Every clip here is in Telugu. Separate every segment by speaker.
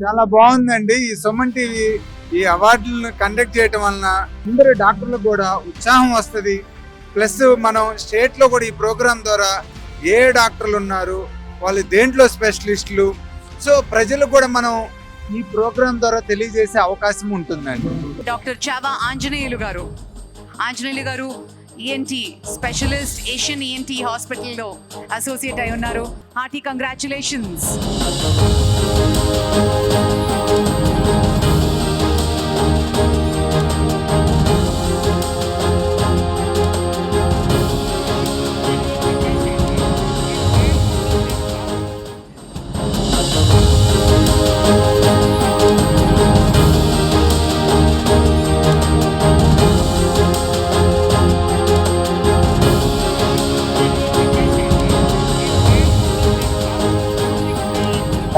Speaker 1: చాలా బాగుందండి. ఈ సుమన్ టీవీ ఈ అవార్డులను కండక్ట్ చేయటం వలన అందరు డాక్టర్లకు కూడా ఉత్సాహం వస్తుంది. ప్లస్ మనం స్టేట్ లో కూడా ఈ ప్రోగ్రాం ద్వారా ఏ డాక్టర్లు ఉన్నారు, వాళ్ళు దేంట్లో స్పెషలిస్టులు, సో ప్రజలకు కూడా మనం ఈ ప్రోగ్రాం ద్వారా తెలియజేసే అవకాశం ఉంటుందండి.
Speaker 2: డాక్టర్ చావా ఆంజనేయులు గారు ఈఎన్టీ స్పెషలిస్ట్, ఏషియన్ ఈఎన్టీ హాస్పిటల్లో అసోసియేట్ అయి ఉన్నారు. Hearty congratulations.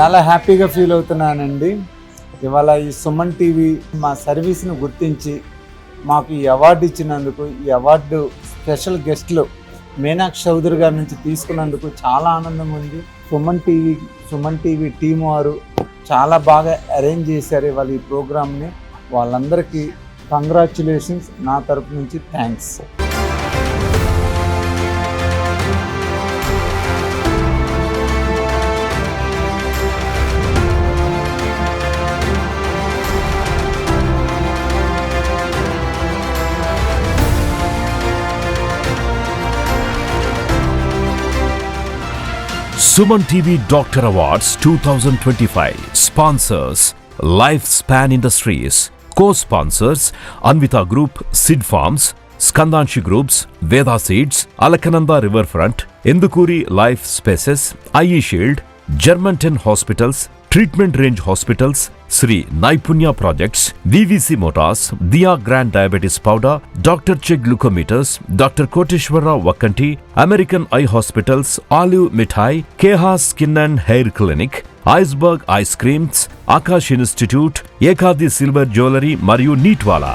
Speaker 1: చాలా హ్యాపీగా ఫీల్ అవుతున్నానండి. ఇవాళ ఈ సుమన్ టీవీ మా సర్వీస్ను గుర్తించి మాకు ఈ అవార్డు ఇచ్చినందుకు, ఈ అవార్డు స్పెషల్ గెస్ట్లు మీనాక్షి చౌదరి గారి నుంచి తీసుకున్నందుకు చాలా ఆనందంగా ఉంది. సుమన్ టీవీ టీం వారు చాలా బాగా అరేంజ్ చేశారు ఇవాళ ఈ ప్రోగ్రామ్ని. వాళ్ళందరికీ కంగ్రాచ్యులేషన్స్, నా తరపు నుంచి thanks.
Speaker 3: Suman TV Doctor Awards 2025 sponsors Lifespan Industries, co-sponsors Anvita Group, Sid Farms, Skandanshi Groups, Veda Seeds, Alakananda Riverfront, Endukuri Life Spaces, IE Shield, German 10 Hospitals, Treatment Range Hospitals, Sri Naipunya Projects, VVC Motors, Dia Grand Diabetes Powder, Dr. Chegg Glucometers, Dr. Koteshwara Vakanti, American Eye Hospitals, Olive Mithai, Keha Skin and Hair Clinic, Iceberg Ice Creams, Akash Institute, Ekadi Silver Jewelry మరియు నీట్వాలా.